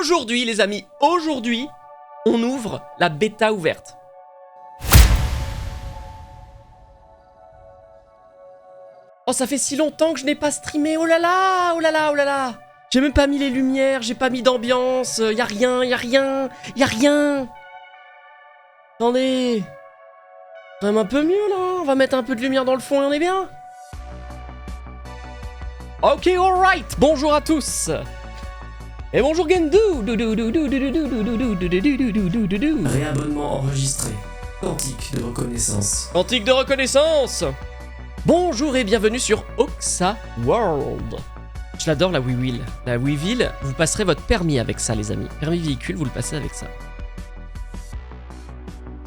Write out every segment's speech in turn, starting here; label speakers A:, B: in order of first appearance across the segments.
A: Aujourd'hui, les amis, aujourd'hui, on ouvre la bêta ouverte. Oh, ça fait si longtemps que je n'ai pas streamé. Oh là là, oh là là, oh là là. J'ai même pas mis les lumières, j'ai pas mis d'ambiance. Y'a rien, y'a rien, y'a rien. Attendez. Quand même un peu mieux là. On va mettre un peu de lumière dans le fond et on est bien. Ok, alright. Bonjour à tous. Et bonjour Gendou.
B: Réabonnement enregistré. Quantique de reconnaissance.
A: Quantique de reconnaissance. Bonjour et bienvenue sur Oxa World. Je l'adore la Wii-Wheel. La Wii-Wheel, vous passerez votre permis avec ça les amis. Permis véhicule, vous le passez avec ça.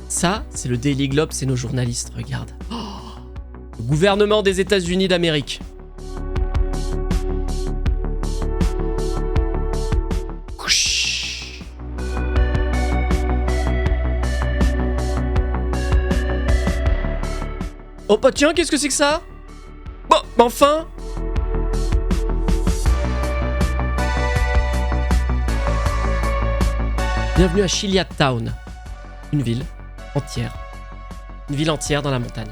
A: Ça, c'est le Daily Globe, c'est nos journalistes, regarde. Oh, le gouvernement des États-Unis d'Amérique. Oh bah tiens, qu'est-ce que c'est que ça? Bon, enfin. Bienvenue à Chiliad Town. Une ville entière. Une ville entière dans la montagne.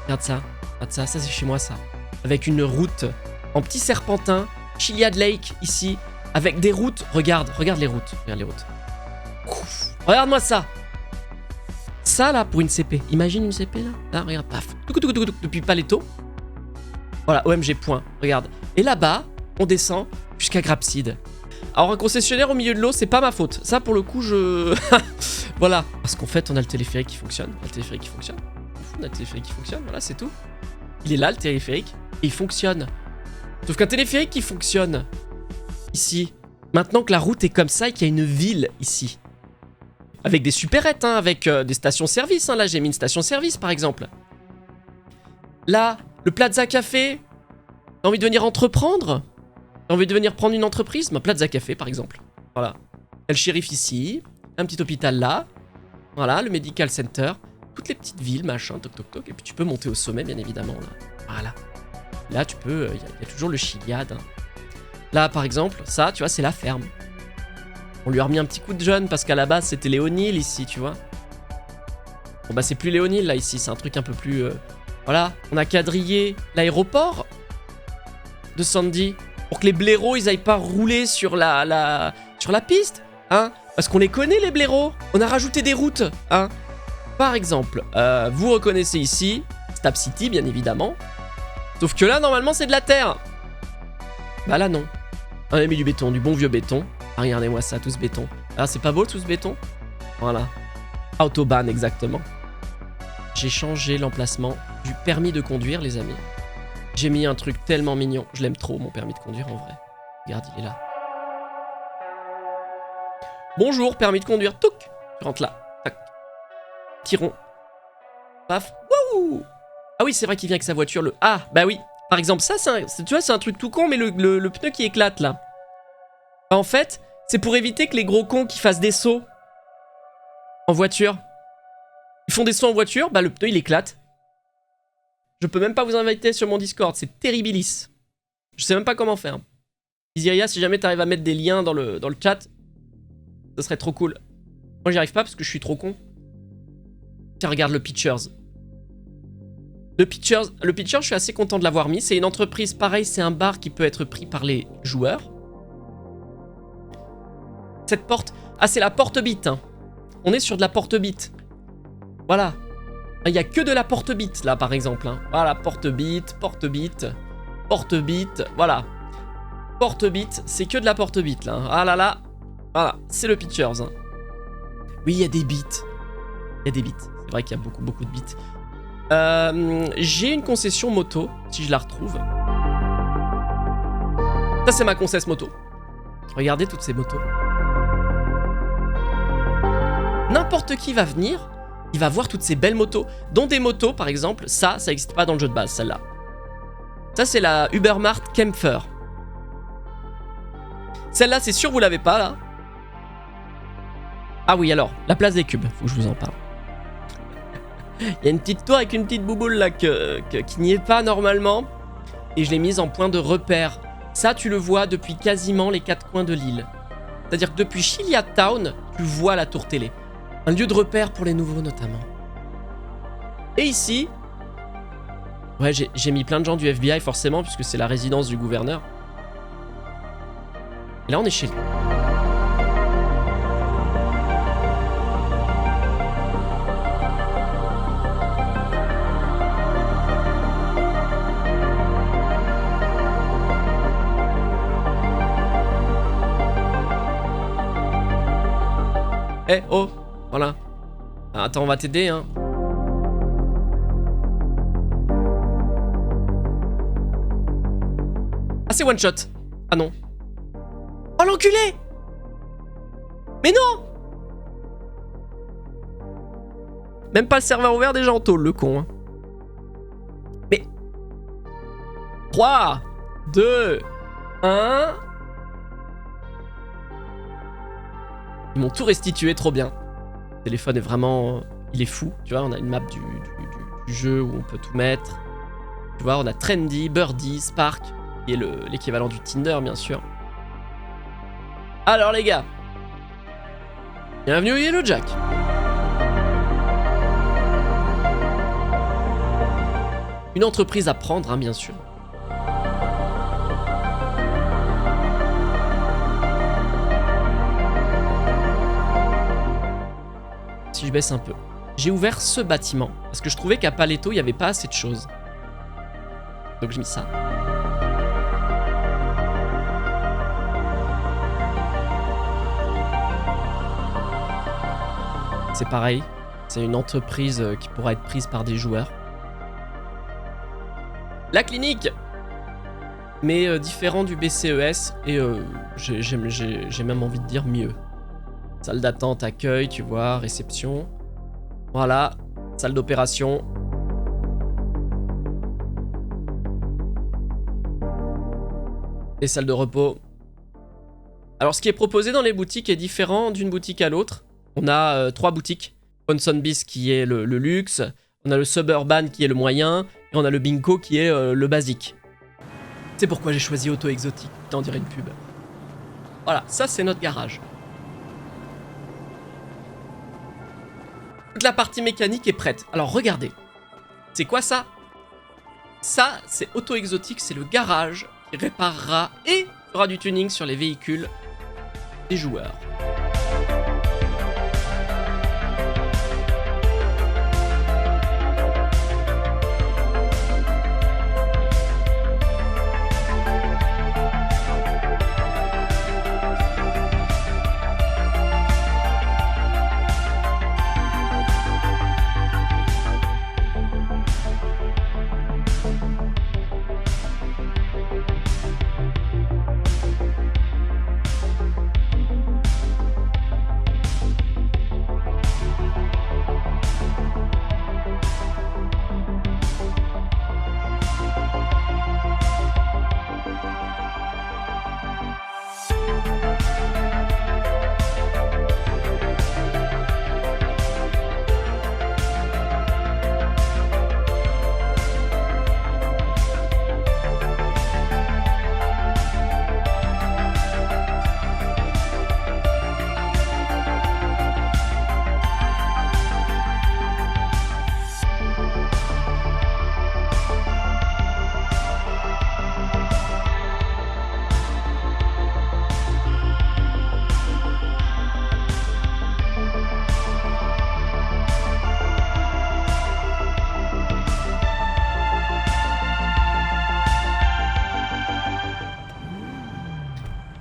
A: Regarde ça, ça c'est chez moi ça. Avec une route en petit serpentin. Chiliad Lake ici. Avec des routes, regarde les routes. Regarde les routes. Regarde-moi ça. Ça là pour une CP, imagine une CP là, là regarde, paf, depuis Paletto. Voilà, OMG point, regarde. Et là-bas, on descend jusqu'à Grapseed. Alors un concessionnaire au milieu de l'eau, c'est pas ma faute. Ça pour le coup, je... voilà. Parce qu'en fait, on a le téléphérique qui fonctionne. On a le téléphérique qui fonctionne. On a le téléphérique qui fonctionne, voilà, c'est tout. Il est là, le téléphérique, et il fonctionne. Sauf qu'un téléphérique qui fonctionne ici, maintenant que la route est comme ça et qu'il y a une ville ici. Avec des supérettes, hein, avec des stations-service. Hein. Là, j'ai mis une station-service, par exemple. Là, le Plaza Café. T'as envie de venir entreprendre? T'as envie de venir prendre une entreprise? Bah, Plaza Café, par exemple. Voilà. Il y a le shérif ici. Un petit hôpital là. Voilà, le Medical Center. Toutes les petites villes, machin, toc, toc, toc. Et puis, tu peux monter au sommet, bien évidemment. Là. Voilà. Là, tu peux... Il y a toujours le Chiliad. Hein. Là, par exemple, ça, tu vois, c'est la ferme. On lui a remis un petit coup de jeune parce qu'à la base c'était Léonil ici, tu vois. Bon bah c'est plus Léonil là ici, c'est un truc un peu plus... Voilà, on a quadrillé l'aéroport de Sandy pour que les blaireaux ils aillent pas rouler sur la piste, hein. Parce qu'on les connaît les blaireaux, on a rajouté des routes, hein. Par exemple, vous reconnaissez ici, Stab City bien évidemment. Sauf que là normalement c'est de la terre. Bah là non. On a mis du béton, du bon vieux béton. Ah, regardez-moi ça, tout ce béton. Ah, c'est pas beau tout ce béton? Voilà. Autobahn, exactement. J'ai changé l'emplacement du permis de conduire, les amis. J'ai mis un truc tellement mignon. Je l'aime trop, mon permis de conduire, en vrai. Regarde, il est là. Bonjour, permis de conduire. Touc! Je rentre là. Tac. Petit rond. Paf. Wouh! Ah oui, c'est vrai qu'il vient avec sa voiture. Le... Ah, bah oui. Par exemple, ça, tu vois, c'est un truc tout con, mais le pneu qui éclate, là. En fait, c'est pour éviter que les gros cons qui fassent des sauts en voiture. Ils font des sauts en voiture, bah le pneu il éclate. Je peux même pas vous inviter sur mon Discord, c'est terribilis. Je sais même pas comment faire. Isiria, si jamais t'arrives à mettre des liens dans le chat, ce serait trop cool. Moi j'y arrive pas parce que je suis trop con. Tiens, regarde le Pitchers. Le Pitchers, je suis assez content de l'avoir mis. C'est une entreprise, pareil, c'est un bar qui peut être pris par les joueurs. Cette porte... Ah, c'est la porte-bite. Hein. On est sur de la porte-bite. Voilà. Il n'y a que de la porte-bite, là, par exemple. Hein. Voilà, porte-bite, porte-bite, porte-bite. Voilà. Porte-bite, c'est que de la porte-bite, là. Hein. Ah là là. Voilà, c'est le Pitchers. Hein. Oui, il y a des bits. Il y a des bits. C'est vrai qu'il y a beaucoup, beaucoup de bits. J'ai une concession moto, si je la retrouve. Ça, c'est ma concession moto. Regardez toutes ces motos. N'importe qui va venir, il va voir toutes ces belles motos, dont des motos par exemple, ça n'existe pas dans le jeu de base, celle-là. Ça c'est la Ubermart Kempfer. Celle-là c'est sûr vous l'avez pas là. Ah oui alors, la place des cubes, faut que je vous en parle. Il y a une petite tour avec une petite bouboule là qui n'y est pas normalement. Et je l'ai mise en point de repère Ça, tu le vois depuis quasiment les 4 coins de l'île. C'est-à-dire que depuis Chiliad Town, tu vois la tour télé. Un lieu de repère pour les nouveaux, notamment. Et ici... Ouais, j'ai mis plein de gens du FBI, forcément, puisque c'est la résidence du gouverneur. Et là, on est chez lui. Eh, oh, voilà. Ah, attends, on va t'aider, hein. Ah, c'est one shot. Ah non. Oh, l'enculé! Mais non! Même pas le serveur ouvert, déjà en tôle, le con. Hein. Mais... 3, 2, 1... Ils m'ont tout restitué, trop bien. Le téléphone est vraiment... Il est fou, tu vois, on a une map du jeu où on peut tout mettre. Tu vois, on a Trendy, Birdie, Spark, qui est l'équivalent du Tinder, bien sûr. Alors les gars, bienvenue au Yellow Jack. Une entreprise à prendre, hein, bien sûr. Si je baisse un peu. J'ai ouvert ce bâtiment parce que je trouvais qu'à Paleto, il n'y avait pas assez de choses. Donc j'ai mis ça. C'est pareil. C'est une entreprise qui pourra être prise par des joueurs. La clinique, mais différent du BCES et j'ai même envie de dire mieux. Salle d'attente, accueil, tu vois, réception. Voilà, salle d'opération. Les salles de repos. Alors ce qui est proposé dans les boutiques est différent d'une boutique à l'autre. On a 3 boutiques. Ponsonbis qui est le luxe, on a le Suburban qui est le moyen, et on a le Binko qui est le basique. C'est pourquoi j'ai choisi Auto Exotique, t'en dirais une pub. Voilà, ça c'est notre garage. Toute la partie mécanique est prête. Alors regardez. C'est quoi ça? Ça, c'est Auto Exotique, c'est le garage qui réparera et fera du tuning sur les véhicules des joueurs.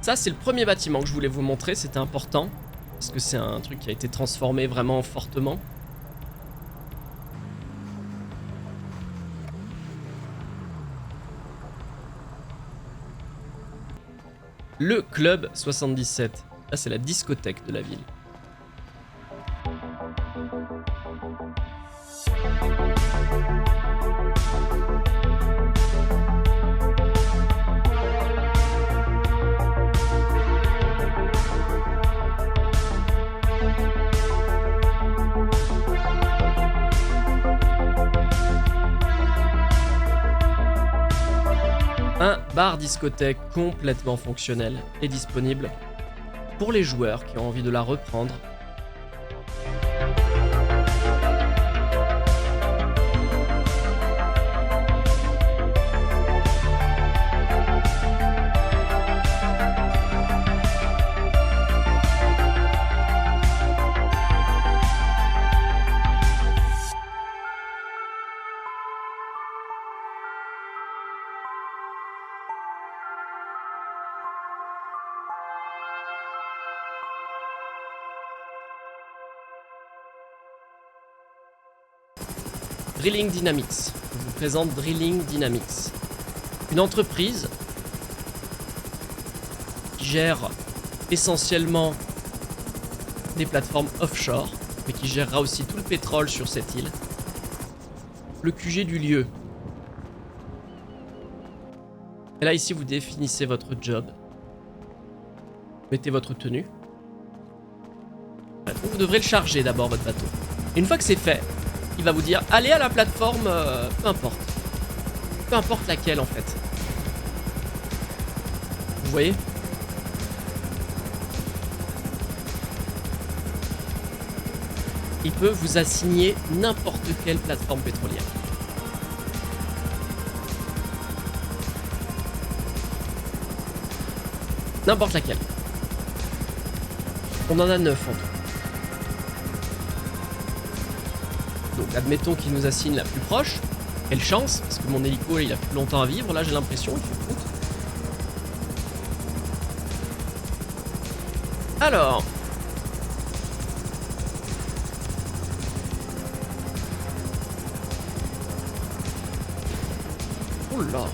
A: Ça, c'est le premier bâtiment que je voulais vous montrer, c'était important. Parce que c'est un truc qui a été transformé vraiment fortement. Le Club 77. Là, c'est la discothèque de la ville. bar discothèque complètement fonctionnel est disponible pour les joueurs qui ont envie de la reprendre. Drilling Dynamics. Je vous présente Drilling Dynamics. Une entreprise qui gère essentiellement des plateformes offshore, mais qui gérera aussi tout le pétrole sur cette île. Le QG du lieu. Et là, ici, vous définissez votre job. Mettez votre tenue. Vous devrez le charger d'abord, votre bateau. Une fois que c'est fait, il va vous dire allez à la plateforme, peu importe. Peu importe laquelle en fait. Vous voyez? Il peut vous assigner n'importe quelle plateforme pétrolière. N'importe laquelle. On en a 9 en tout. Donc admettons qu'il nous assigne la plus proche. Quelle chance, parce que mon hélico il a plus longtemps à vivre, là j'ai l'impression, il fait foutre. Alors. Oh là.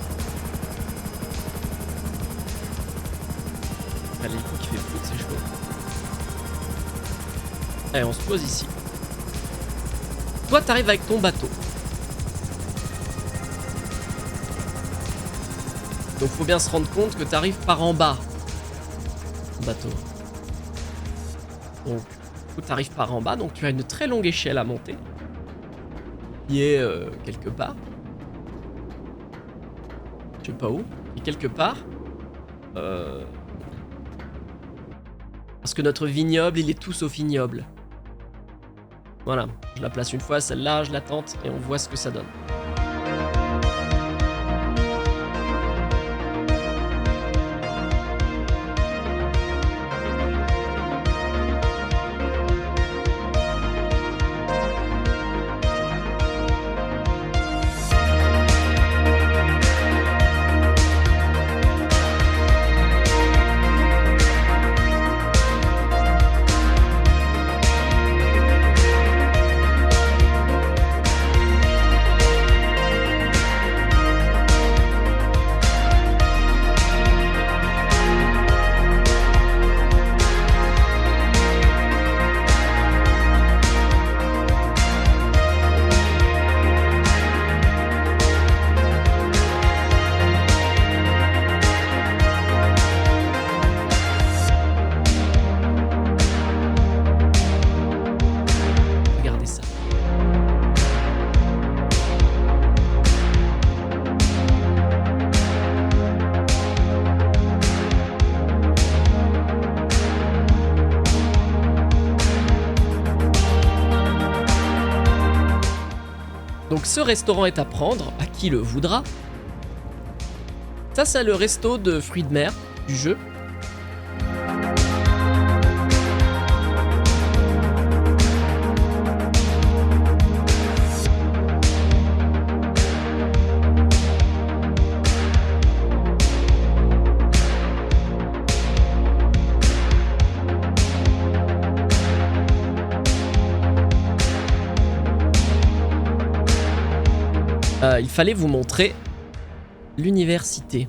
A: Ah, l'hélico qui fait foutre, c'est chaud. Allez, on se pose ici. Toi, t'arrives avec ton bateau. Donc, faut bien se rendre compte que t'arrives par en bas. Ton bateau. Donc, t'arrives par en bas. Donc, tu as une très longue échelle à monter. Qui est quelque part. Je sais pas où. Et quelque part. Parce que notre vignoble, il est tout sauf ignoble. Voilà, je la place une fois, celle-là, je la tente et on voit ce que ça donne. Donc ce restaurant est à prendre à qui le voudra. Ça, c'est le resto de fruits de mer du jeu. Il fallait vous montrer l'université.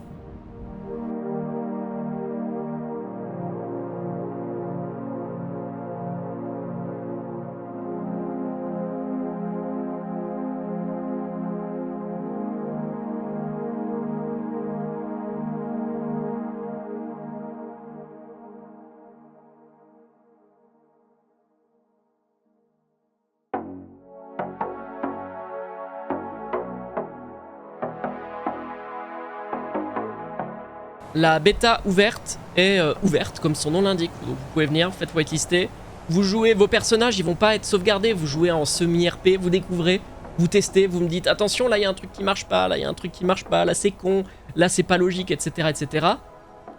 A: la bêta ouverte est ouverte, comme son nom l'indique. Donc vous pouvez venir, faites whitelister. Vous jouez, vos personnages, ils vont pas être sauvegardés. Vous jouez en semi-RP, vous découvrez, vous testez, vous me dites attention, là il y a un truc qui marche pas, là il y a un truc qui marche pas, là c'est con, là c'est pas logique, etc. etc.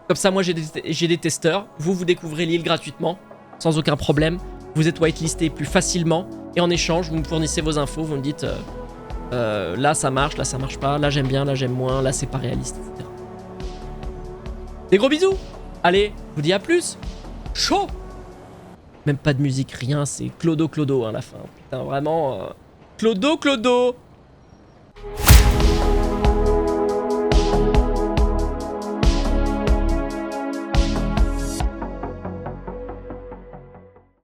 A: Comme ça, moi j'ai des testeurs. Vous découvrez l'île gratuitement, sans aucun problème. Vous êtes whitelisté plus facilement. Et en échange, vous me fournissez vos infos, vous me dites là ça marche pas, là j'aime bien, là j'aime moins, là c'est pas réaliste, etc. Des gros bisous. Allez, je vous dis à plus. Chaud. Même pas de musique, rien, c'est Clodo à la fin. Putain, vraiment... Clodo